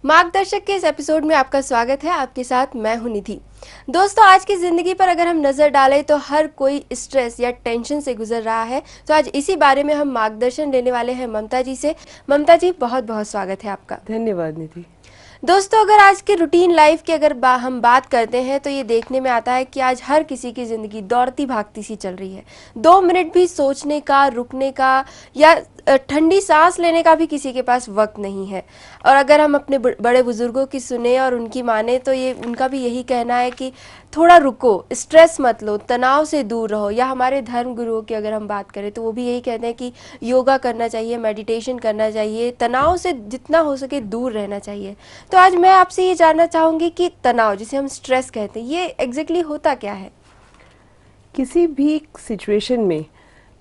मार्गदर्शक के इस एपिसोड में आपका स्वागत है। आपके साथ मैं हूं निधि। दोस्तों, आज की ज़िंदगी पर अगर हम नज़र डालें तो हर कोई स्ट्रेस या टेंशन से गुजर रहा है। तो आज इसी बारे में हम मार्गदर्शन लेने वाले हैं ममता जी से। ममता जी, बहुत बहुत स्वागत है आपका। धन्यवाद निधि। दोस्तों, अगर आज के रूटीन लाइफ की अगर हम बात करते हैं तो ये देखने में आता है कि आज हर किसी की ज़िंदगी दौड़ती भागती सी चल रही है। 2 मिनट भी सोचने का, रुकने का या ठंडी सांस लेने का भी किसी के पास वक्त नहीं है। और अगर हम अपने बड़े बुजुर्गों की सुने और उनकी माने तो ये उनका भी यही कहना है कि थोड़ा रुको, स्ट्रेस मत लो, तनाव से दूर रहो। या हमारे धर्म गुरुओं की अगर हम बात करें तो वो भी यही कहते हैं कि योगा करना चाहिए, मेडिटेशन करना चाहिए, तनाव से जितना हो सके दूर रहना चाहिए। तो आज मैं आपसे ये जानना चाहूँगी कि तनाव, जिसे हम स्ट्रेस कहते हैं, ये एग्जैक्टली होता क्या है? किसी भी सिचुएशन में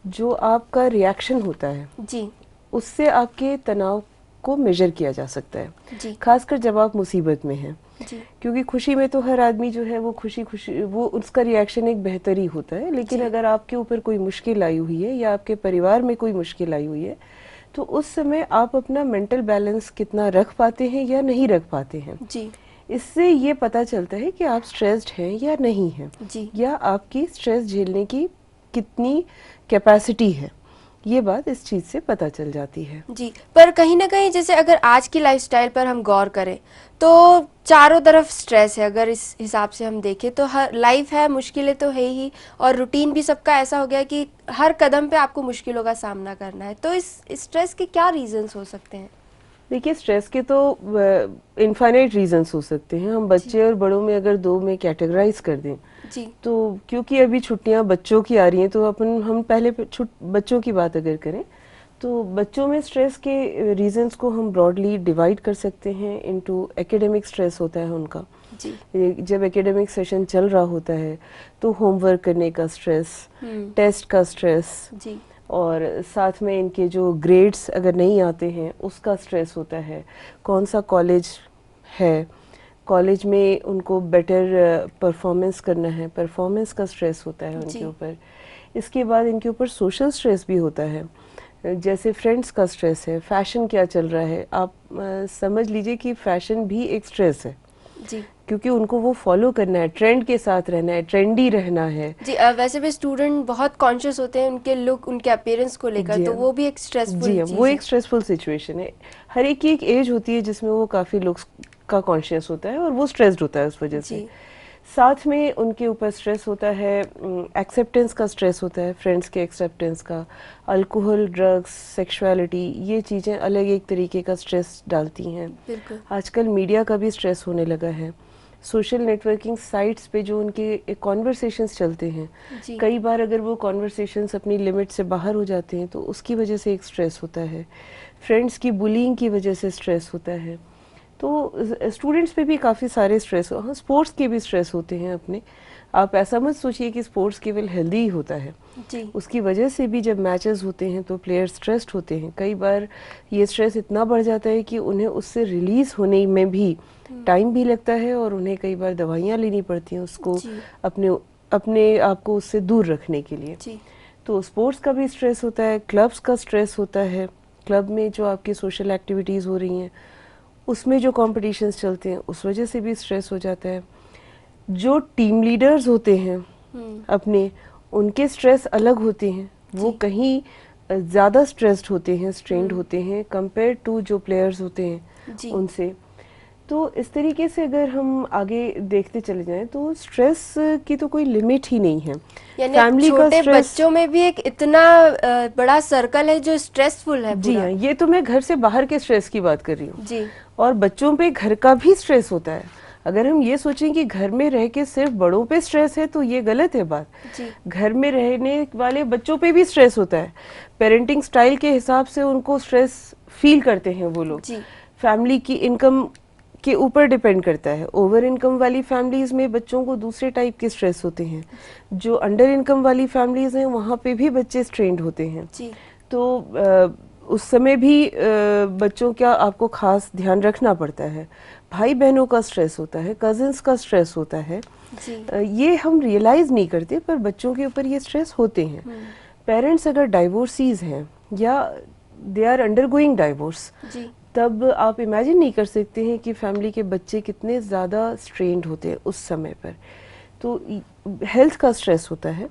जो आपका रिएक्शन होता है जी, उससे आपके तनाव को मेजर किया जा सकता है जी, खासकर जब आप मुसीबत में हैं। जी, क्योंकि खुशी में तो हर आदमी जो है वो खुशी खुशी वो उसका रिएक्शन एक बेहतर ही होता है, लेकिन जी। अगर आपके ऊपर कोई मुश्किल आई हुई है या आपके परिवार में कोई मुश्किल आई हुई है तो उस समय आप अपना मेंटल बैलेंस कितना रख पाते हैं या नहीं रख पाते हैं, जी, इससे ये पता चलता है कि आप स्ट्रेस्ड हैं या नहीं हैं, जी, या आपकी स्ट्रेस झेलने की कितनी कैपेसिटी है। ये बात इस चीज़ से पता चल जाती है। जी। पर कहीं ना कहीं जैसे अगर आज की लाइफस्टाइल पर हम गौर करें तो चारों तरफ स्ट्रेस है। अगर इस हिसाब से हम देखें तो हर लाइफ है, मुश्किलें तो है ही, और रूटीन भी सबका ऐसा हो गया कि हर कदम पे आपको मुश्किलों का सामना करना है। तो इस स्ट्रेस के क्या रीजंस हो सकते हैं? देखिए, स्ट्रेस के तो इनफाइनाइट रीजंस हो सकते हैं। हम बच्चे और बड़ों में अगर दो में कैटेगराइज कर दें जी, तो क्योंकि अभी छुट्टियां बच्चों की आ रही हैं तो हम पहले बच्चों की बात अगर करें तो बच्चों में स्ट्रेस के रीजंस को हम ब्रॉडली डिवाइड कर सकते हैं इनटू एकेडमिक स्ट्रेस होता है उनका। जी, जब एकेडमिक सेशन चल रहा होता है तो होमवर्क करने का स्ट्रेस, टेस्ट का स्ट्रेस, जी, और साथ में इनके जो ग्रेड्स अगर नहीं आते हैं उसका स्ट्रेस होता है। कौन सा कॉलेज है, कॉलेज में उनको बेटर परफॉर्मेंस करना है, परफॉर्मेंस का स्ट्रेस होता है उनके ऊपर। इसके बाद इनके ऊपर सोशल स्ट्रेस भी होता है, जैसे फ्रेंड्स का स्ट्रेस है, फैशन क्या चल रहा है। आप समझ लीजिए कि फैशन भी एक स्ट्रेस है, जी, क्योंकि उनको वो फॉलो करना है, ट्रेंड के साथ रहना है, ट्रेंडी रहना है। जी। वैसे भी स्टूडेंट बहुत कॉन्शियस होते हैं उनके लुक, उनके अपीयरेंस को लेकर, जी तो हाँ, वो भी एक जी स्ट्रेसफुल हाँ, वो चीज़ है। एक स्ट्रेसफुल सिचुएशन है। हर एक की एक एज होती है जिसमें वो काफ़ी लुक्स का कॉन्शियस होता है और वो स्ट्रेस्ड होता है उस वजह से। जी, साथ में उनके ऊपर स्ट्रेस होता है, एक्सेप्टेंस का स्ट्रेस होता है, फ्रेंड्स के एक्सेप्टेंस का। अल्कोहल, ड्रग्स, सेक्सुअलिटी, ये चीज़ें अलग एक तरीके का स्ट्रेस डालती हैं। बिल्कुल। आजकल मीडिया का भी स्ट्रेस होने लगा है। सोशल नेटवर्किंग साइट्स पे जो उनके कॉन्वर्सेशंस चलते हैं, जी, कई बार अगर वो कॉन्वर्सेशंस अपनी लिमिट से बाहर हो जाते हैं तो उसकी वजह से एक स्ट्रेस होता है। फ्रेंड्स की बुलिंग की वजह से स्ट्रेस होता है। तो स्टूडेंट्स पे भी काफ़ी सारे स्ट्रेस, हाँ, स्पोर्ट्स के भी स्ट्रेस होते हैं अपने। आप ऐसा मत सोचिए कि स्पोर्ट्स केवल हेल्दी ही होता है, जी, उसकी वजह से भी जब मैचेस होते हैं तो प्लेयर स्ट्रेस्ड होते हैं। कई बार ये स्ट्रेस इतना बढ़ जाता है कि उन्हें उससे रिलीज होने में भी टाइम भी लगता है और उन्हें कई बार दवाइयाँ लेनी पड़ती हैं उसको जी, अपने अपने आप को उससे दूर रखने के लिए। जी, तो स्पोर्ट्स का भी स्ट्रेस होता है, क्लब्स का स्ट्रेस होता है। क्लब में जो आपकी सोशल एक्टिविटीज़ हो रही हैं उसमें जो कॉम्पिटिशन्स चलते हैं उस वजह से भी स्ट्रेस हो जाता है। जो टीम लीडर्स होते हैं अपने, उनके स्ट्रेस अलग होते हैं, वो जी, कहीं ज़्यादा स्ट्रेस्ड होते हैं, स्ट्रेन्ड होते हैं कंपेयर टू जो प्लेयर्स होते हैं जी। उनसे। तो इस तरीके से अगर हम आगे देखते चले जाएं तो स्ट्रेस की तो कोई लिमिट ही नहीं है। यानी फैमिली का छोटे स्ट्रेस, बच्चों में भी एक इतना बड़ा सर्कल है जो स्ट्रेसफुल है जी पूरा। हाँ, ये तो मैं घर से बाहर के स्ट्रेस की बात कर रही हूँ। जी, और बच्चों पे घर का भी स्ट्रेस होता है। अगर हम ये सोचें कि घर में रह के सिर्फ बड़ों पे स्ट्रेस है तो ये गलत है बात। जी, घर में रहने वाले बच्चों पे भी स्ट्रेस होता है। पेरेंटिंग स्टाइल के हिसाब से उनको स्ट्रेस फील करते हैं वो लोग। जी, फैमिली की इनकम के ऊपर डिपेंड करता है। ओवर इनकम वाली फैमिलीज में बच्चों को दूसरे टाइप के स्ट्रेस होते हैं। जो अंडर इनकम वाली फैमिलीज हैं वहाँ पे भी बच्चे स्ट्रेन्ड होते हैं। जी, तो उस समय भी बच्चों का आपको खास ध्यान रखना पड़ता है। भाई बहनों का स्ट्रेस होता है, कजिन्स का स्ट्रेस होता है। जी, ये हम रियलाइज नहीं करते पर बच्चों के ऊपर ये स्ट्रेस होते हैं। पेरेंट्स अगर डाइवोर्सीज हैं या दे आर अंडरगोइंग डाइवोर्स, जी, तब आप इमेजिन नहीं कर सकते हैं कि फैमिली के बच्चे कितने ज़्यादा स्ट्रेन्ड होते हैं उस समय पर। तो हेल्थ का स्ट्रेस होता है,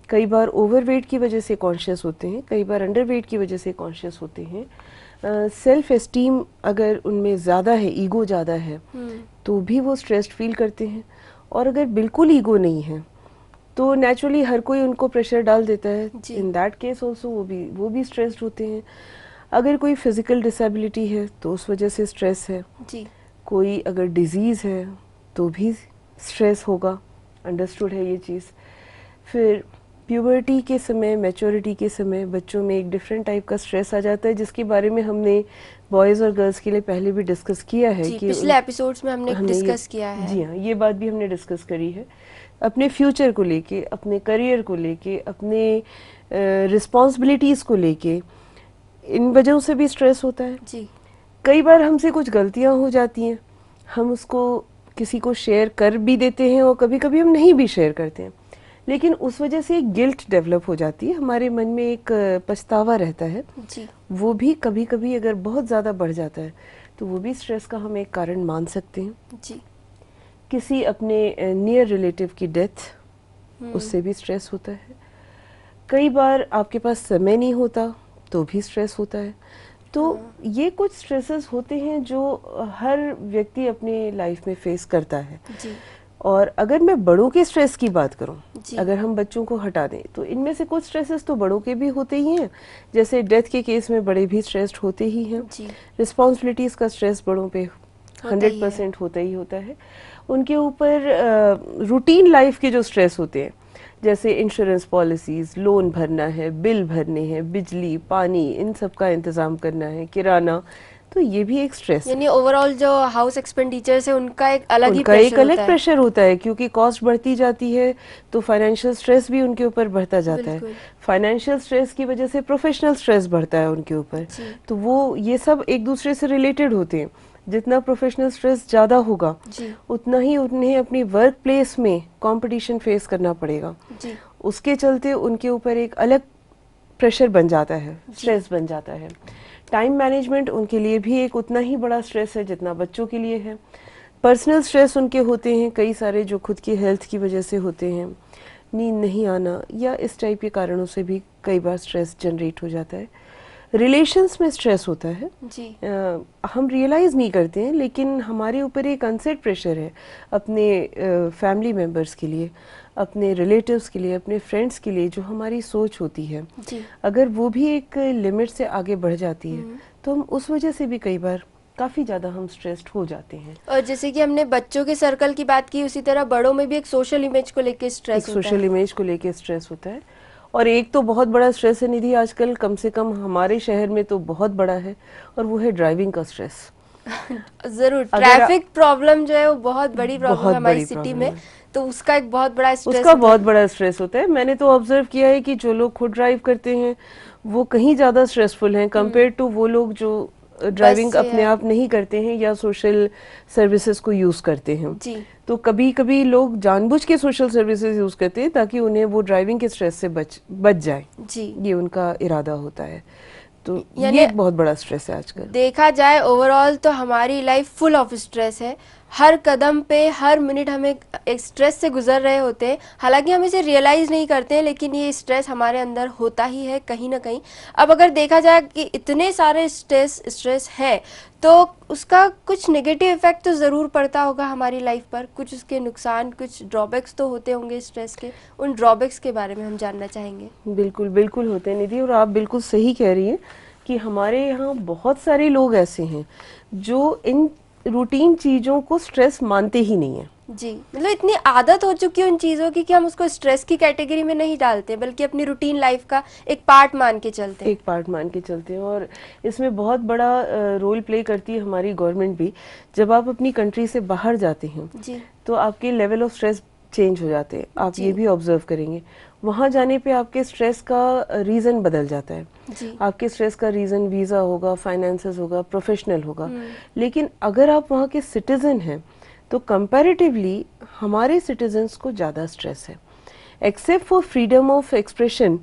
कई बार ओवरवेट की वजह से कॉन्शियस होते हैं, कई बार अंडरवेट की वजह से कॉन्शियस होते हैं। सेल्फ एस्टीम अगर उनमें ज़्यादा है, ईगो ज़्यादा है, तो भी वो स्ट्रेस्ड फील करते हैं। और अगर बिल्कुल ईगो नहीं है तो नेचुरली हर कोई उनको प्रेशर डाल देता है, इन दैट केस ऑल्सो वो भी स्ट्रेस्ड होते हैं। अगर कोई फिजिकल डिसेबिलिटी है तो उस वजह से स्ट्रेस है जी। कोई अगर डिजीज़ है तो भी स्ट्रेस होगा, अंडरस्टूड है ये चीज़। फिर प्यूबर्टी के समय, मैच्योरिटी के समय बच्चों में एक डिफरेंट टाइप का स्ट्रेस आ जाता है, जिसके बारे में हमने बॉयज़ और गर्ल्स के लिए पहले भी डिस्कस किया है कि पिछले एपिसोड्स में हमने डिस्कस किया है। जी हाँ, ये बात भी हमने डिस्कस करी है। अपने फ्यूचर को लेके, अपने करियर को लेके, अपने रिस्पॉन्सिबिलिटीज़ को लेके, इन वजहों से भी स्ट्रेस होता है जी। कई बार हमसे कुछ गलतियां हो जाती हैं, हम उसको किसी को शेयर कर भी देते हैं और कभी कभी हम नहीं भी शेयर करते हैं, लेकिन उस वजह से एक गिल्ट डेवलप हो जाती है, हमारे मन में एक पछतावा रहता है जी। वो भी कभी कभी अगर बहुत ज़्यादा बढ़ जाता है तो वो भी स्ट्रेस का हम एक कारण मान सकते हैं जी। किसी अपने नियर रिलेटिव की डेथ, उससे भी स्ट्रेस होता है। कई बार आपके पास समय नहीं होता तो भी स्ट्रेस होता है। तो ये कुछ स्ट्रेसेस होते हैं जो हर व्यक्ति अपने लाइफ में फेस करता है जी। और अगर मैं बड़ों के स्ट्रेस की बात करूं, अगर हम बच्चों को हटा दें तो इनमें से कुछ स्ट्रेसेस तो बड़ों के भी होते ही हैं, जैसे डेथ के केस में बड़े भी स्ट्रेस्ड होते ही हैं। रिस्पॉन्सिबिलिटीज़ का स्ट्रेस बड़ों पे 100% होता ही होता है। उनके ऊपर रूटीन लाइफ के जो स्ट्रेस होते हैं, जैसे इंश्योरेंस पॉलिसीज़, लोन भरना है, बिल भरने हैं, बिजली, पानी, इन सब का इंतज़ाम करना है, किराना, तो ये भी एक स्ट्रेस है। यानी ओवरऑल जो हाउस एक्सपेंडिचर्स है उनका एक अलग प्रेशर होता है, क्योंकि कॉस्ट बढ़ती जाती है तो फाइनेंशियल स्ट्रेस भी उनके ऊपर बढ़ता जाता है। फाइनेंशियल स्ट्रेस की वजह से प्रोफेशनल स्ट्रेस बढ़ता है उनके ऊपर, तो वो ये सब एक दूसरे से रिलेटेड होते हैं। जितना प्रोफेशनल स्ट्रेस ज़्यादा होगा उतना ही उन्हें अपनी वर्क प्लेस में कंपटीशन फेस करना पड़ेगा जी। उसके चलते उनके ऊपर एक अलग प्रेशर बन जाता है, स्ट्रेस बन जाता है। टाइम मैनेजमेंट उनके लिए भी एक उतना ही बड़ा स्ट्रेस है जितना बच्चों के लिए है। पर्सनल स्ट्रेस उनके होते हैं कई सारे, जो खुद की हेल्थ की वजह से होते हैं, नींद नहीं आना या इस टाइप के कारणों से भी कई बार स्ट्रेस जनरेट हो जाता है। रिलेशंस में स्ट्रेस होता है जी। हम रियलाइज़ नहीं करते हैं, लेकिन हमारे ऊपर एक अनसेट प्रेशर है अपने फैमिली मेम्बर्स के लिए, अपने रिलेटिव्स के लिए, अपने फ्रेंड्स के लिए। जो हमारी सोच होती है जी। अगर वो भी एक लिमिट से आगे बढ़ जाती है तो हम उस वजह से भी कई बार काफ़ी ज़्यादा हम स्ट्रेस्ड हो जाते हैं। और जैसे कि हमने बच्चों के सर्कल की बात की, उसी तरह बड़ों में भी एक सोशल इमेज को लेकर स्ट्रेस होता है। सोशल इमेज को लेकर स्ट्रेस होता है। और एक तो बहुत बड़ा स्ट्रेस है निधि आजकल, कम से कम हमारे शहर में तो बहुत बड़ा है, और वो है ड्राइविंग का स्ट्रेस। जरूर, ट्रैफिक प्रॉब्लम जो है वो बहुत बड़ी प्रॉब्लम है हमारी सिटी में, तो उसका एक बहुत बड़ा स्ट्रेस होता है। मैंने तो ऑब्जर्व किया है कि जो लोग खुद ड्राइव करते हैं वो कहीं ज्यादा स्ट्रेसफुल हैं कंपेयर टू वो लोग जो ड्राइविंग अपने आप नहीं करते हैं या सोशल सर्विसेज को यूज करते हैं जी। तो कभी कभी लोग जानबूझ के सोशल सर्विसेज यूज करते हैं ताकि उन्हें वो ड्राइविंग के स्ट्रेस से बच जाए जी। ये उनका इरादा होता है। तो ये एक बहुत बड़ा स्ट्रेस है आजकल। देखा जाए ओवरऑल तो हमारी लाइफ फुल ऑफ स्ट्रेस है, हर कदम पे हर मिनट हम एक स्ट्रेस से गुजर रहे होते हैं। हालांकि हम इसे रियलाइज़ नहीं करते हैं, लेकिन ये स्ट्रेस हमारे अंदर होता ही है कहीं ना कहीं। अब अगर देखा जाए कि इतने सारे स्ट्रेस है तो उसका कुछ नेगेटिव इफेक्ट तो ज़रूर पड़ता होगा हमारी लाइफ पर, कुछ उसके नुकसान, कुछ ड्रॉबैक्स तो होते होंगे स्ट्रेस के। उन ड्रॉबैक्स के बारे में हम जानना चाहेंगे। बिल्कुल बिल्कुल होते हैं निधि, और आप बिल्कुल सही कह रही हैं कि हमारे यहाँ बहुत सारे लोग ऐसे हैं जो इन रूटीन चीजों को स्ट्रेस मानते ही नहीं है जी। मतलब इतनी आदत हो चुकी है उन चीजों की कि हम उसको स्ट्रेस की कैटेगरी में नहीं डालते, बल्कि अपनी रूटीन लाइफ का एक पार्ट मान के चलते हैं। और इसमें बहुत बड़ा रोल प्ले करती है हमारी गवर्नमेंट भी। जब आप अपनी कंट्री से बाहर जाते हैं जी। तो आपके लेवल ऑफ स्ट्रेस चेंज हो जाते हैं। आप ये भी ऑब्जर्व करेंगे, वहाँ जाने पे आपके स्ट्रेस का रीज़न बदल जाता है जी। आपके स्ट्रेस का रीज़न वीज़ा होगा, फाइनेंसेस होगा, प्रोफेशनल होगा। लेकिन अगर आप वहाँ के सिटीज़न हैं तो कंपैरेटिवली हमारे सिटीजन्स को ज़्यादा स्ट्रेस है। Except for freedom of expression,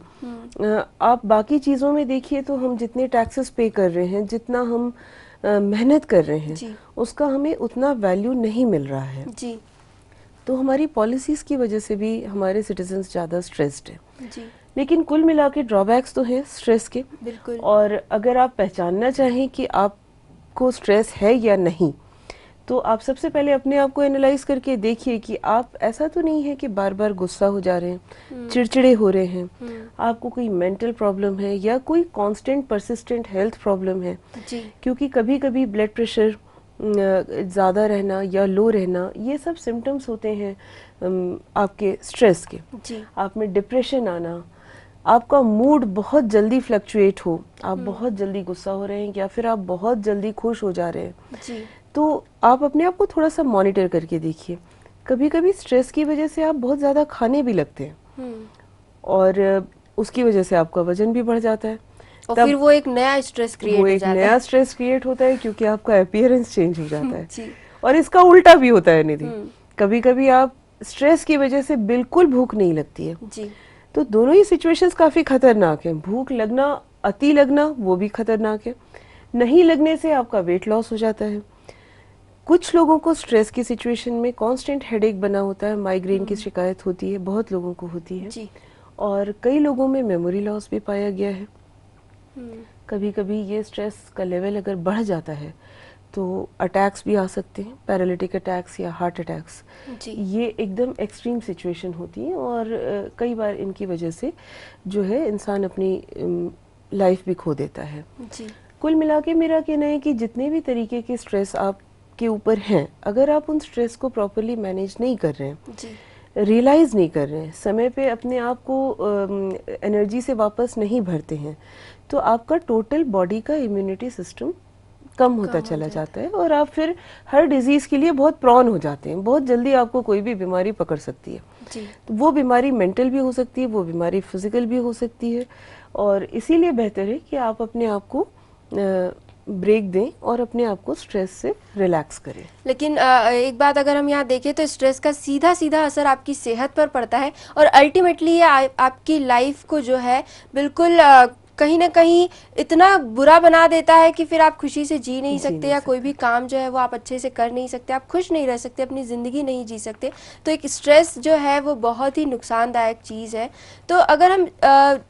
आप बाकी चीज़ों में देखिए तो हम जितने टैक्सेस पे कर रहे हैं, जितना हम मेहनत कर रहे जी। हैं उसका हमें उतना वैल्यू नहीं मिल रहा है। जी। तो हमारी पॉलिसीज़ की वजह से भी हमारे सिटीजन्स ज़्यादा स्ट्रेस्ड हैं। जी। लेकिन कुल मिला के ड्रॉबैक्स तो हैं स्ट्रेस के। बिल्कुल। और अगर आप पहचानना चाहें कि आपको स्ट्रेस है या नहीं, तो आप सबसे पहले अपने आप को एनालाइज करके देखिए कि आप, ऐसा तो नहीं है कि बार बार गुस्सा हो जा रहे हैं, चिड़चिड़े हो रहे हैं, आपको कोई मेंटल प्रॉब्लम है या कोई कांस्टेंट परसिस्टेंट हेल्थ प्रॉब्लम है। जी। क्योंकि कभी कभी ब्लड प्रेशर ज़्यादा रहना या लो रहना, ये सब सिम्टम्स होते हैं आपके स्ट्रेस के। जी। आप में डिप्रेशन आना, आपका मूड बहुत जल्दी फ्लक्चुएट हो, आप बहुत जल्दी गुस्सा हो रहे हैं या फिर आप बहुत जल्दी खुश हो जा रहे हैं, जी। तो आप अपने आप को थोड़ा सा मॉनिटर करके देखिए। कभी कभी स्ट्रेस की वजह से आप बहुत ज़्यादा खाने भी लगते हैं और उसकी वजह से आपका वजन भी बढ़ जाता है। और फिर वो एक नया स्ट्रेस क्रिएट हो जाता है। नया स्ट्रेस क्रिएट होता है क्योंकि आपका अपीयरेंस चेंज हो जाता है। जी। और इसका उल्टा भी होता है निधि, कभी कभी आप स्ट्रेस की वजह से बिल्कुल भूख नहीं लगती है। जी। तो दोनों ही सिचुएशंस काफी खतरनाक हैं। भूख लगना, अति लगना, वो भी खतरनाक है। नहीं लगने से आपका वेट लॉस हो जाता है। कुछ लोगों को स्ट्रेस की सिचुएशन में कांस्टेंट हेडेक बना होता है, माइग्रेन की शिकायत होती है, बहुत लोगों को होती है। जी। और कई लोगों में मेमोरी लॉस भी पाया गया है। कभी कभी ये स्ट्रेस का लेवल अगर बढ़ जाता है तो अटैक्स भी आ सकते हैं, पैरालिटिक अटैक्स या हार्ट अटैक्स। ये एकदम एक्सट्रीम सिचुएशन होती है और कई बार इनकी वजह से जो है इंसान अपनी लाइफ भी खो देता है। जी। कुल मिला के मेरा कहना है कि जितने भी तरीके के स्ट्रेस आपके ऊपर हैं, अगर आप उन स्ट्रेस को प्रॉपरली मैनेज नहीं कर रहे हैं, रियलाइज़ नहीं कर रहे हैं, समय पे अपने आप को एनर्जी से वापस नहीं भरते हैं, तो आपका टोटल बॉडी का इम्यूनिटी सिस्टम कम होता चला जाता है और आप फिर हर डिजीज़ के लिए बहुत प्रॉन हो जाते हैं। बहुत जल्दी आपको कोई भी बीमारी पकड़ सकती है। जी। तो वो बीमारी मेंटल भी हो सकती है, वो बीमारी फिजिकल भी हो सकती है। और इसीलिए बेहतर है कि आप अपने आप को ब्रेक दें और अपने आप को स्ट्रेस से रिलैक्स करें। लेकिन एक बात अगर हम यहाँ देखें तो स्ट्रेस का सीधा सीधा असर आपकी सेहत पर पड़ता है और अल्टीमेटली ये आपकी लाइफ को जो है बिल्कुल कहीं ना कहीं इतना बुरा बना देता है कि फिर आप खुशी से जी नहीं सकते या कोई भी काम जो है वो आप अच्छे से कर नहीं सकते, आप खुश नहीं रह सकते, अपनी ज़िंदगी नहीं जी सकते। तो एक स्ट्रेस जो है वो बहुत ही नुकसानदायक चीज़ है। तो अगर हम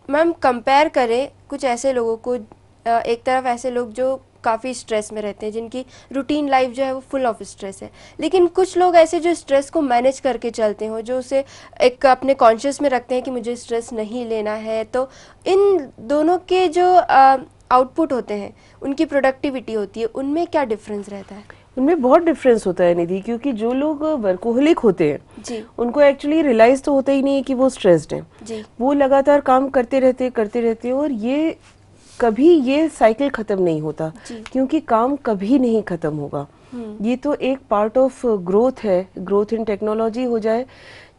मैम कंपेयर करें कुछ ऐसे लोगों को, एक तरफ ऐसे लोग जो काफ़ी स्ट्रेस में रहते हैं, जिनकी रूटीन लाइफ जो है वो फुल ऑफ स्ट्रेस है, लेकिन कुछ लोग ऐसे जो स्ट्रेस को मैनेज करके चलते हो, जो उसे एक अपने कॉन्शियस में रखते हैं कि मुझे स्ट्रेस नहीं लेना है। तो इन दोनों के जो आउटपुट होते हैं, उनकी प्रोडक्टिविटी होती है, उनमें क्या डिफरेंस रहता है? उनमें बहुत डिफरेंस होता है निधि, क्योंकि जो लोग वर्कोहलिक होते हैं जी, उनको एक्चुअली रियलाइज तो होता ही नहीं है कि वो स्ट्रेस्ड हैं। जी, वो लगातार काम करते रहते हैं और ये कभी ये साइकिल खत्म नहीं होता, क्योंकि काम कभी नहीं खत्म होगा। ये तो एक पार्ट ऑफ ग्रोथ है। ग्रोथ इन टेक्नोलॉजी हो जाए,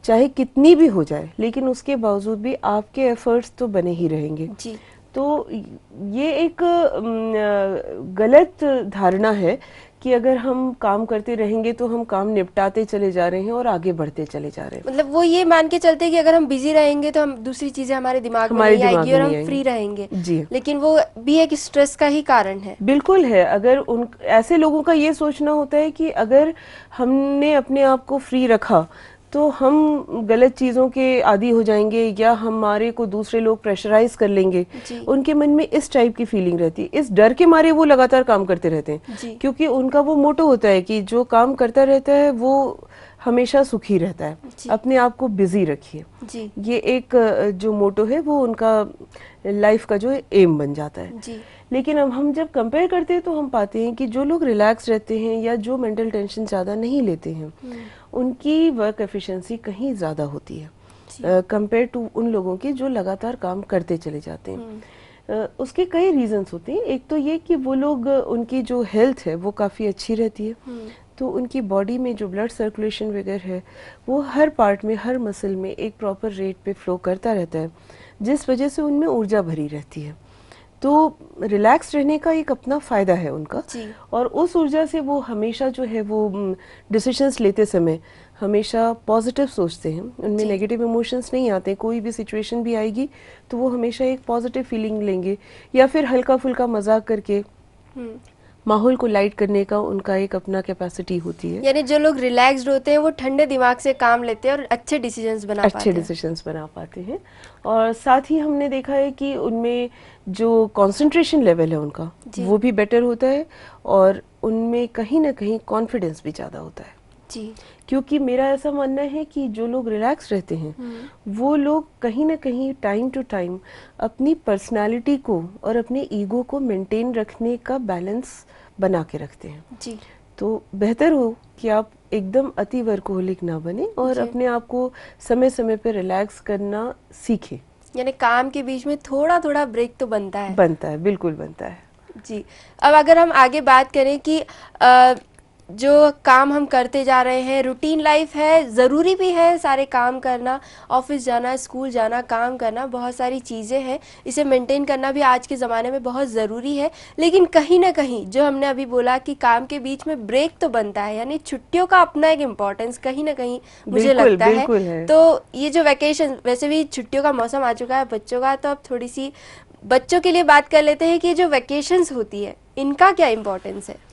चाहे कितनी भी हो जाए, लेकिन उसके बावजूद भी आपके एफर्ट्स तो बने ही रहेंगे। जी। तो ये एक गलत धारणा है कि अगर हम काम करते रहेंगे तो हम काम निपटाते चले जा रहे हैं और आगे बढ़ते चले जा रहे हैं। मतलब वो ये मान के चलते हैं कि अगर हम बिजी रहेंगे तो हम दूसरी चीजें हमारे दिमाग में नहीं आएगी और हम फ्री रहेंगे। जी, लेकिन वो भी एक स्ट्रेस का ही कारण है। बिल्कुल है। अगर उन ऐसे लोगों का ये सोचना होता है कि अगर हमने अपने आप को फ्री रखा तो हम गलत चीज़ों के आदी हो जाएंगे या हमारे को दूसरे लोग प्रेशराइज कर लेंगे। उनके मन में इस टाइप की फीलिंग रहती है। इस डर के मारे वो लगातार काम करते रहते हैं, क्योंकि उनका वो मोटो होता है कि जो काम करता रहता है वो हमेशा सुखी रहता है। अपने आप को बिजी रखिए। ये एक जो मोटो है वो उनका लाइफ का जो एम बन जाता है। लेकिन अब हम जब कंपेयर करते हैं तो हम पाते हैं कि जो लोग रिलैक्स रहते हैं या जो मेंटल टेंशन ज़्यादा नहीं लेते हैं, उनकी वर्क एफिशिएंसी कहीं ज़्यादा होती है कंपेयर टू उन लोगों की जो लगातार काम करते चले जाते हैं। उसके कई रीजंस होते हैं। एक तो ये कि वो लोग, उनकी जो हेल्थ है वो काफ़ी अच्छी रहती है, तो उनकी बॉडी में जो ब्लड सर्कुलेशन वगैरह है वो हर पार्ट में, हर मसल में एक प्रॉपर रेट पे फ्लो करता रहता है, जिस वजह से उनमें ऊर्जा भरी रहती है। तो रिलैक्स रहने का एक अपना फ़ायदा है उनका, और उस ऊर्जा से वो हमेशा जो है वो डिसीजंस लेते समय हमेशा पॉजिटिव सोचते हैं। उनमें नेगेटिव इमोशंस नहीं आते। कोई भी सिचुएशन भी आएगी तो वो हमेशा एक पॉजिटिव फीलिंग लेंगे या फिर हल्का फुल्का मजाक करके माहौल को लाइट करने का उनका एक अपना कैपेसिटी होती है। यानी जो लोग रिलैक्स्ड होते हैं वो ठंडे दिमाग से काम लेते हैं और अच्छे डिसीजंस बना पाते अच्छे हैं। डिसीजंस बना पाते हैं। और साथ ही हमने देखा है कि उनमें जो कंसंट्रेशन लेवल है उनका वो भी बेटर होता है और उनमें कहीं ना कहीं कॉन्फिडेंस भी ज़्यादा होता है जी। क्योंकि मेरा ऐसा मानना है कि जो लोग रिलैक्स रहते हैं वो लोग कहीं ना कहीं टाइम टू टाइम अपनी पर्सनालिटी को और अपने ईगो को मेंटेन रखने का बैलेंस बना के रखते हैं। जी। तो बेहतर हो कि आप एकदम अति वर्कोहोलिक ना बने और अपने आप को समय समय पे रिलैक्स करना सीखें। यानी काम के बीच में थोड़ा थोड़ा ब्रेक तो बनता है। बनता है, बिल्कुल बनता है। जी। अब अगर हम आगे बात करें कि जो काम हम करते जा रहे हैं, रूटीन लाइफ है, ज़रूरी भी है सारे काम करना, ऑफिस जाना, स्कूल जाना, काम करना, बहुत सारी चीज़ें हैं, इसे मेंटेन करना भी आज के ज़माने में बहुत ज़रूरी है। लेकिन कहीं ना कहीं जो हमने अभी बोला कि काम के बीच में ब्रेक तो बनता है, यानी छुट्टियों का अपना एक इम्पोर्टेंस कहीं ना कहीं मुझे लगता है। तो ये जो वेकेशन, वैसे भी छुट्टियों का मौसम आ चुका है बच्चों का, तो अब थोड़ी सी बच्चों के लिए बात कर लेते हैं कि जो वेकेशंस होती है इनका क्या इम्पोर्टेंस है।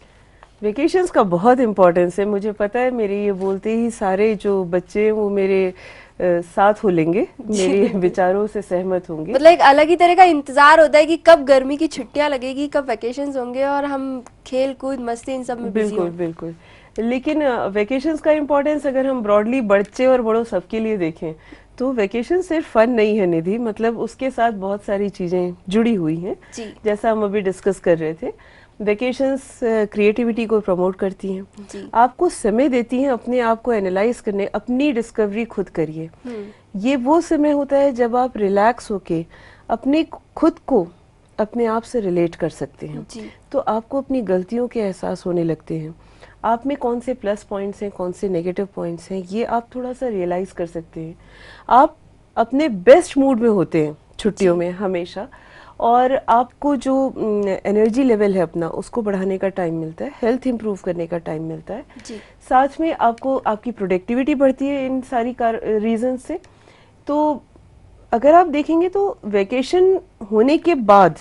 वेकेशंस का बहुत इम्पोर्टेंस है। मुझे पता है मेरे ये बोलते ही सारे जो बच्चे हैं वो मेरे साथ हो लेंगे, मेरे विचारों से सहमत होंगे। मतलब एक अलग ही तरह का इंतजार होता है कि कब गर्मी की छुट्टियां लगेगी, कब वेकेशंस होंगे और हम खेल कूद मस्ती इन सब में बिजी बिल्कुल बिल्कुल। लेकिन वेकेशंस का इम्पोर्टेंस अगर हम ब्रॉडली बच्चे और बड़ों सबके लिए देखें तो वेकेशन सिर्फ फन नहीं है निधि, मतलब उसके साथ बहुत सारी चीजें जुड़ी हुई हैं। जैसा हम अभी डिस्कस कर रहे थे, वेकेशंस क्रिएटिविटी को प्रमोट करती हैं, आपको समय देती हैं अपने आप को एनालाइज करने, अपनी डिस्कवरी खुद करिए। ये वो समय होता है जब आप रिलैक्स होके अपने खुद को अपने आप से रिलेट कर सकते हैं। तो आपको अपनी गलतियों के एहसास होने लगते हैं, आप में कौन से प्लस पॉइंट्स हैं, कौन से नेगेटिव पॉइंट्स हैं, ये आप थोड़ा सा रियलाइज कर सकते हैं। आप अपने बेस्ट मूड में होते हैं छुट्टियों में हमेशा, और आपको जो एनर्जी लेवल है अपना उसको बढ़ाने का टाइम मिलता है, हेल्थ इंप्रूव करने का टाइम मिलता है। साथ में आपको आपकी प्रोडक्टिविटी बढ़ती है इन सारी रीजन से। तो अगर आप देखेंगे तो वेकेशन होने के बाद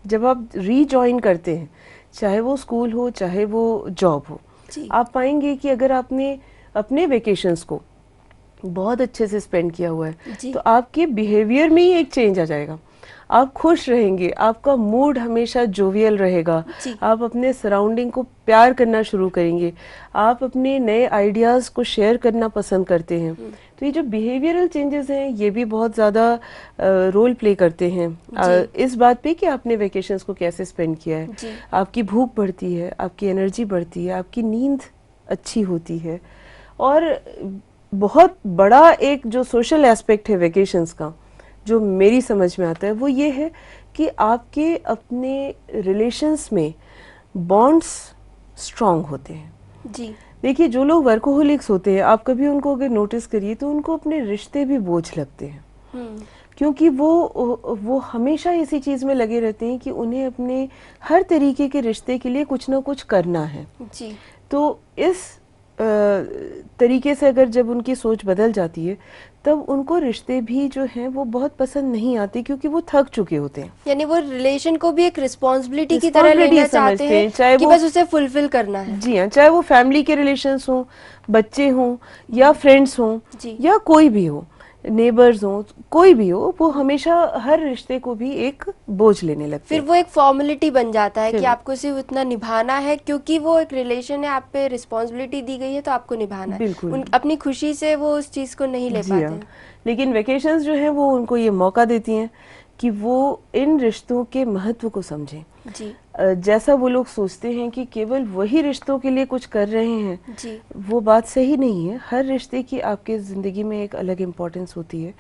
जब आप रीजॉइन करते हैं, चाहे वो स्कूल हो चाहे वो जॉब हो, आप पाएंगे कि अगर आपने अपने वेकेशंस को बहुत अच्छे से स्पेंड किया हुआ है तो आपके बिहेवियर में ही एक चेंज आ जाएगा। आप खुश रहेंगे, आपका मूड हमेशा जोवियल रहेगा, आप अपने सराउंडिंग को प्यार करना शुरू करेंगे, आप अपने नए आइडियाज़ को शेयर करना पसंद करते हैं। तो ये जो बिहेवियरल चेंजेस हैं ये भी बहुत ज़्यादा रोल प्ले करते हैं इस बात पे कि आपने वेकेशंस को कैसे स्पेंड किया है। आपकी भूख बढ़ती है, आपकी एनर्जी बढ़ती है, आपकी नींद अच्छी होती है। और बहुत बड़ा एक जो सोशल एस्पेक्ट है वेकेशंस का जो मेरी समझ में आता है वो ये है कि आपके अपने रिलेशंस में बॉन्ड्स स्ट्रॉन्ग होते हैं। देखिए जो लोग वर्कोहोलिक्स होते हैं, आप कभी उनको अगर नोटिस करिए तो उनको अपने रिश्ते भी बोझ लगते हैं, क्योंकि वो हमेशा इसी चीज में लगे रहते हैं कि उन्हें अपने हर तरीके के रिश्ते के लिए कुछ ना कुछ करना है। तो इस तरीके से अगर जब उनकी सोच बदल जाती है तब उनको रिश्ते भी जो हैं वो बहुत पसंद नहीं आते, क्योंकि वो थक चुके होते हैं। यानी वो रिलेशन को भी एक रिस्पॉन्सिबिलिटी की तरह लेना चाहते हैं, चाहे कि बस उसे फुलफिल करना है। जी हाँ, चाहे वो फैमिली के रिलेशंस हों, बच्चे हों या फ्रेंड्स हों या कोई भी हो, नेबर्स हों, कोई भी हो, वो हमेशा हर रिश्ते को भी एक बोझ लेने लगते फिर वो एक फॉर्मेलिटी बन जाता है कि आपको सिर्फ उतना निभाना है, क्योंकि वो एक रिलेशन है, आप पे रिस्पॉन्सिबिलिटी दी गई है तो आपको निभाना है। अपनी खुशी से वो उस चीज को नहीं ले पाते हैं। लेकिन वेकेशंस जो है वो उनको ये मौका देती हैं कि वो इन रिश्तों के महत्व को समझें। जैसा वो लोग सोचते हैं कि केवल वही रिश्तों के लिए कुछ कर रहे हैं, वो बात सही नहीं है। हर रिश्ते की आपके जिंदगी में एक अलग इम्पोर्टेंस होती है,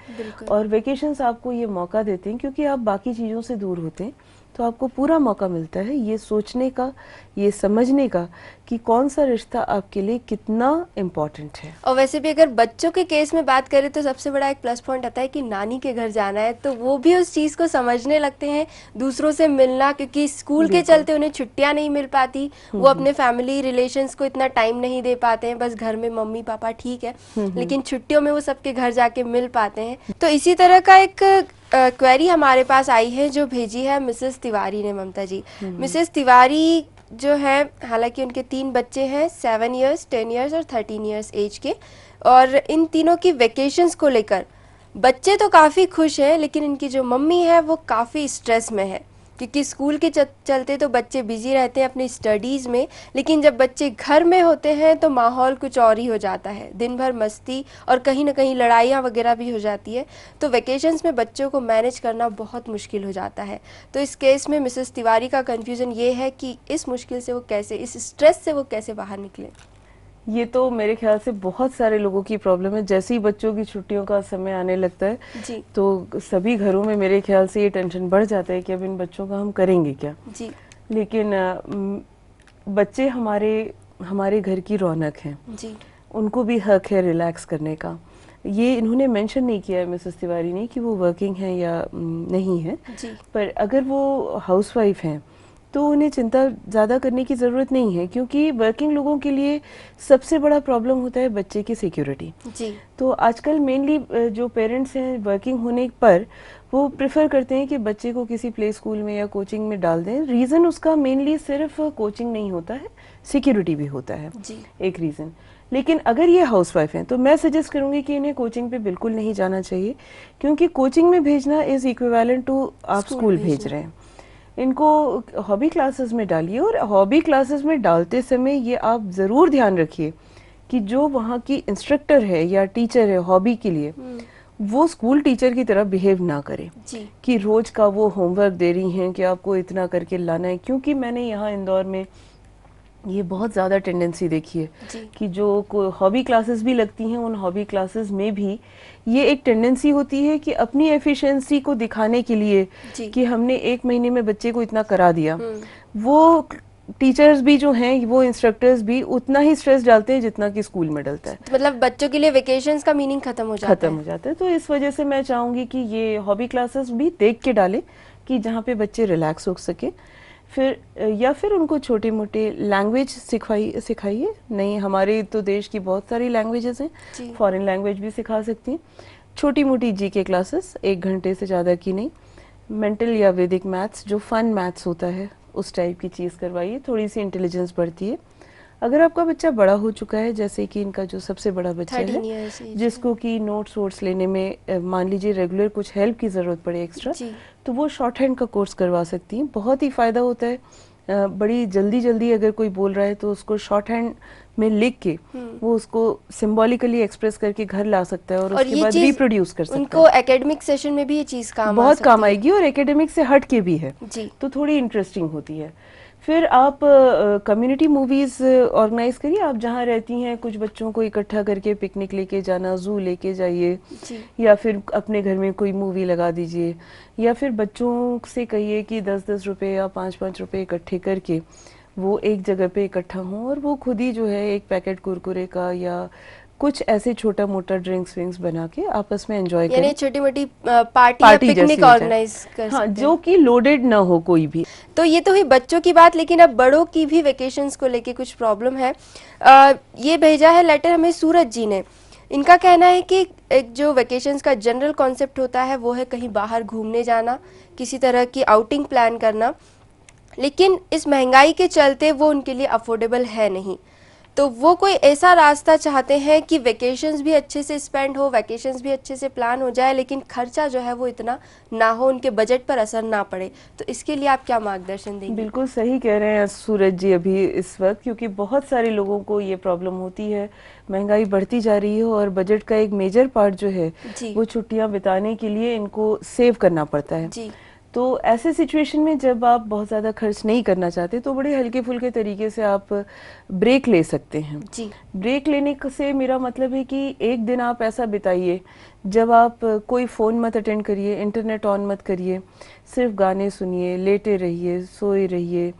और वेकेशंस आपको ये मौका देते हैं क्योंकि आप बाकी चीज़ों से दूर होते हैं, तो आपको पूरा मौका मिलता है ये सोचने का, ये समझने का कि कौन सा रिश्ता आपके लिए कितना इम्पोर्टेंट है। और वैसे भी अगर बच्चों के केस में बात करें तो सबसे बड़ा एक प्लस पॉइंट आता है कि नानी के घर जाना है, तो वो भी उस चीज़ को समझने लगते हैं, दूसरों से मिलना, क्योंकि स्कूल के चलते उन्हें छुट्टियां नहीं मिल पाती, वो अपने फैमिली रिलेशंस को इतना टाइम नहीं दे पाते हैं, बस घर में मम्मी पापा ठीक है, लेकिन छुट्टियों में वो सबके घर जाके मिल पाते हैं। तो इसी तरह का एक क्वेरी हमारे पास आई है जो भेजी है मिसेस तिवारी ने, ममता जी। मिसेस तिवारी जो है, हालांकि उनके 3 बच्चे हैं, 7 इयर्स, 10 इयर्स और 13 इयर्स एज के, और इन तीनों की वेकेशंस को लेकर बच्चे तो काफ़ी खुश हैं, लेकिन इनकी जो मम्मी है वो काफ़ी स्ट्रेस में है, क्योंकि स्कूल के चलते तो बच्चे बिजी रहते हैं अपनी स्टडीज़ में, लेकिन जब बच्चे घर में होते हैं तो माहौल कुछ और ही हो जाता है, दिन भर मस्ती और कहीं ना कहीं लड़ाइयाँ वगैरह भी हो जाती है। तो वेकेशंस में बच्चों को मैनेज करना बहुत मुश्किल हो जाता है। तो इस केस में मिसेस तिवारी का कन्फ्यूज़न ये है कि इस मुश्किल से वो कैसे, इस स्ट्रेस से वो कैसे बाहर निकले। ये तो मेरे ख्याल से बहुत सारे लोगों की प्रॉब्लम है। जैसे ही बच्चों की छुट्टियों का समय आने लगता है जी तो सभी घरों में मेरे ख्याल से ये टेंशन बढ़ जाता है कि अब इन बच्चों का हम करेंगे क्या। जी लेकिन बच्चे हमारे हमारे घर की रौनक हैं, जी उनको भी हक है रिलैक्स करने का। ये इन्होंने मेंशन नहीं किया है मिसेस तिवारी ने कि वो वर्किंग है या नहीं है, जी पर अगर वो हाउसवाइफ हैं तो उन्हें चिंता ज़्यादा करने की ज़रूरत नहीं है, क्योंकि वर्किंग लोगों के लिए सबसे बड़ा प्रॉब्लम होता है बच्चे की सिक्योरिटी। जी तो आजकल मेनली जो पेरेंट्स हैं वर्किंग होने पर वो प्रेफर करते हैं कि बच्चे को किसी प्ले स्कूल में या कोचिंग में डाल दें। रीज़न उसका मेनली सिर्फ कोचिंग नहीं होता है, सिक्योरिटी भी होता है जी एक रीज़न। लेकिन अगर ये हाउसवाइफ हैं तो मैं सजेस्ट करूंगी कि इन्हें कोचिंग पे बिल्कुल नहीं जाना चाहिए, क्योंकि कोचिंग में भेजना इज़ इक्विवेलेंट टू आप स्कूल भेज रहे हैं। इनको हॉबी क्लासेस में डालिए, और हॉबी क्लासेस में डालते समय ये आप ज़रूर ध्यान रखिए कि जो वहाँ की इंस्ट्रक्टर है या टीचर है हॉबी के लिए, वो स्कूल टीचर की तरह बिहेव ना करे जी कि रोज का वो होमवर्क दे रही हैं कि आपको इतना करके लाना है। क्योंकि मैंने यहाँ इंदौर में ये बहुत ज़्यादा टेंडेंसी देखी है जी कि जो हॉबी क्लासेस भी लगती हैं, उन हॉबी क्लासेस में भी ये एक टेंडेंसी होती है कि अपनी एफिशिएंसी को दिखाने के लिए जी कि हमने 1 महीने में बच्चे को इतना करा दिया, वो टीचर्स भी जो हैं, वो इंस्ट्रक्टर्स भी उतना ही स्ट्रेस डालते हैं जितना कि स्कूल में डलता है। तो मतलब बच्चों के लिए वेकेशंस का मीनिंग खत्म हो जाता खत्म है। हो जाता है। तो इस वजह से मैं चाहूंगी कि ये हॉबी क्लासेस भी देख के डालें कि जहाँ पे बच्चे रिलैक्स हो सके। फिर या फिर उनको छोटे मोटे लैंग्वेज सिखाइए। नहीं, हमारे तो देश की बहुत सारी लैंग्वेजेस हैं, जी फॉरेन लैंग्वेज भी सिखा सकती हैं। छोटी मोटी जीके क्लासेस 1 घंटे से ज़्यादा की नहीं। मेंटल या वैदिक मैथ्स, जो फन मैथ्स होता है, उस टाइप की चीज़ करवाइए, थोड़ी सी इंटेलिजेंस बढ़ती है। अगर आपका बच्चा बड़ा हो चुका है, जैसे कि इनका जो सबसे बड़ा बच्चा 13 है इयर्स एज जिसको कि नोट्स वोट्स लेने में मान लीजिए रेगुलर कुछ हेल्प की ज़रूरत पड़े एक्स्ट्रा, जी तो वो शॉर्ट हैंड का कोर्स करवा सकती हैं। बहुत ही फ़ायदा होता है। बड़ी जल्दी जल्दी अगर कोई बोल रहा है तो उसको शॉर्ट हैंड में लिख के वो उसको सिंबॉलिकली एक्सप्रेस करके घर ला सकता है और उसके ये बाद चीज रिप्रोड्यूस कर सकता उनको है। एकेडमिक सेशन में भी ये चीज काम आ बहुत काम सकती है। आएगी और एकेडमिक से हट के भी है, जी तो थोड़ी इंटरेस्टिंग होती है। फिर आप कम्युनिटी मूवीज ऑर्गेनाइज करिए। आप जहाँ रहती हैं कुछ बच्चों को इकट्ठा करके पिकनिक लेके जाना, जू लेके जाइए, जी या फिर अपने घर में कोई मूवी लगा दीजिए, या फिर बच्चों से कहिए कि 10-10 रुपए या 5-5 रुपए इकट्ठे करके वो एक जगह पे इकट्ठा हों और वो खुद ही जो है एक पैकेट कुरकुरे का या कुछ ऐसे छोटा मोटा ड्रिंक्स विंक्स बना के आपस में एंजॉय यानी करें। छोटी मोटी पार्टी या पार्टी जैसी पिकनिक हो जाए, ऑर्गेनाइज कर हाँ, सकते जो हैं। कि लोडेड ना हो कोई भी। तो ये तो हुई बच्चों की बात, लेकिन अब बड़ों की भी वेकेशंस को लेके कुछ प्रॉब्लम है। ये भेजा है लेटर हमें सूरज जी ने। इनका कहना है कि एक जो वेकेशंस का जनरल कॉन्सेप्ट होता है वो है कहीं बाहर घूमने जाना, किसी तरह की आउटिंग प्लान करना, लेकिन इस महंगाई के चलते वो उनके लिए अफोर्डेबल है नहीं। तो वो कोई ऐसा रास्ता चाहते हैं कि वेकेशंस भी अच्छे से स्पेंड हो, वेकेशंस भी अच्छे से प्लान हो जाए, लेकिन खर्चा जो है वो इतना ना हो, उनके बजट पर असर ना पड़े। तो इसके लिए आप क्या मार्गदर्शन देंगे? बिल्कुल सही कह रहे हैं सूरज जी अभी इस वक्त, क्योंकि बहुत सारे लोगों को ये प्रॉब्लम होती है। महंगाई बढ़ती जा रही है और बजट का एक मेजर पार्ट जो है जी वो छुट्टियां बिताने के लिए इनको सेव करना पड़ता है। जी तो ऐसे सिचुएशन में जब आप बहुत ज़्यादा खर्च नहीं करना चाहते तो बड़े हल्के फुल्के तरीके से आप ब्रेक ले सकते हैं। जी ब्रेक लेने से मेरा मतलब है कि एक दिन आप ऐसा बिताइए जब आप कोई फ़ोन मत अटेंड करिए, इंटरनेट ऑन मत करिए, सिर्फ गाने सुनिए, लेटे रहिए, सोए रहिए,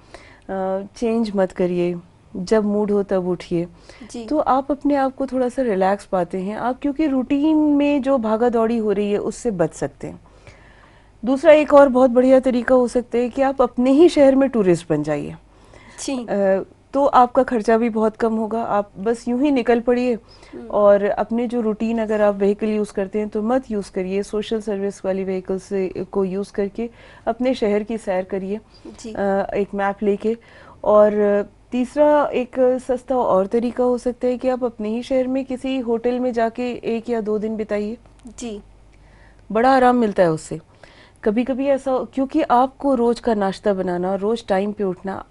चेंज मत करिए, जब मूड हो तब उठिए। जी तो आप अपने आप को थोड़ा सा रिलैक्स पाते हैं आप, क्योंकि रूटीन में जो भागा दौड़ी हो रही है उससे बच सकते हैं। दूसरा एक और बहुत बढ़िया तरीका हो सकता है कि आप अपने ही शहर में टूरिस्ट बन जाइए। जी तो आपका खर्चा भी बहुत कम होगा। आप बस यूं ही निकल पड़िए और अपने जो रूटीन, अगर आप व्हीकल यूज़ करते हैं तो मत यूज़ करिए, सोशल सर्विस वाली व्हीकल से को यूज़ करके अपने शहर की सैर करिए जी एक मैप लेके। और तीसरा एक सस्ता और तरीका हो सकता है कि आप अपने ही शहर में किसी होटल में जाके 1 या 2 दिन बिताइए। जी। बड़ा आराम मिलता है उससे। कभी कभी ऐसा, क्योंकि आपको रोज का नाश्ता बनाना, रोज टाइम पे उठना,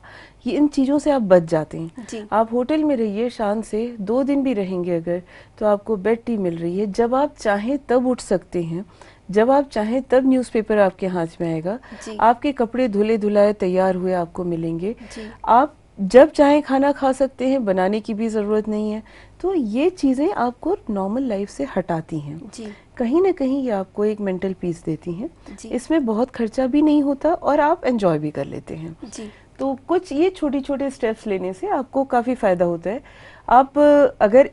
ये इन चीज़ों से आप बच जाते हैं। जी। आप होटल में रहिए शान से, 2 दिन भी रहेंगे अगर, तो आपको बेड टी मिल रही है, जब आप चाहें तब उठ सकते हैं, जब आप चाहें तब न्यूज़पेपर आपके हाथ में आएगा, जी। आपके कपड़े धुले धुलाए तैयार हुए आपको मिलेंगे, जी। आप जब चाहें खाना खा सकते हैं, बनाने की भी ज़रूरत नहीं है। तो ये चीज़ें आपको नॉर्मल लाइफ से हटाती हैं। जी। कहीं ना कहीं ये आपको एक मेंटल पीस देती हैं। जी। इसमें बहुत खर्चा भी नहीं होता और आप एंजॉय भी कर लेते हैं। जी। तो कुछ ये छोटे छोटे स्टेप्स लेने से आपको काफ़ी फ़ायदा होता है। आप अगर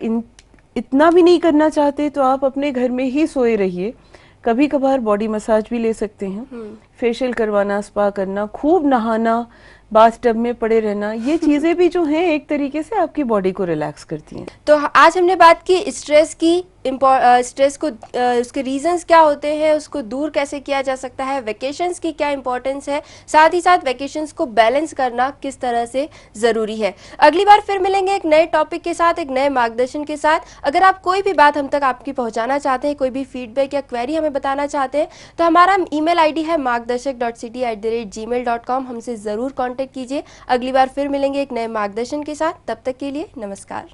इतना भी नहीं करना चाहते तो आप अपने घर में ही सोए रहिए। कभी कभार बॉडी मसाज भी ले सकते हैं, फेशियल करवाना, स्पा करना, खूब नहाना, बाथटब में पड़े रहना, ये चीज़ें भी जो हैं एक तरीके से आपकी बॉडी को रिलैक्स करती हैं। तो आज हमने बात की स्ट्रेस की, स्ट्रेस को उसके रीजंस क्या होते हैं, उसको दूर कैसे किया जा सकता है, वेकेशंस की क्या इंपॉर्टेंस है, साथ ही साथ वेकेशंस को बैलेंस करना किस तरह से ज़रूरी है। अगली बार फिर मिलेंगे एक नए टॉपिक के साथ, एक नए मार्गदर्शन के साथ। अगर आप कोई भी बात हम तक आपकी पहुंचाना चाहते हैं, कोई भी फीडबैक या क्वेरी हमें बताना चाहते हैं, तो हमारा ईमेल आईडी है margdarshak.city@gmail.com। हमसे ज़रूर कॉन्टेक्ट कीजिए। अगली बार फिर मिलेंगे एक नए मार्गदर्शन के साथ। तब तक के लिए नमस्कार।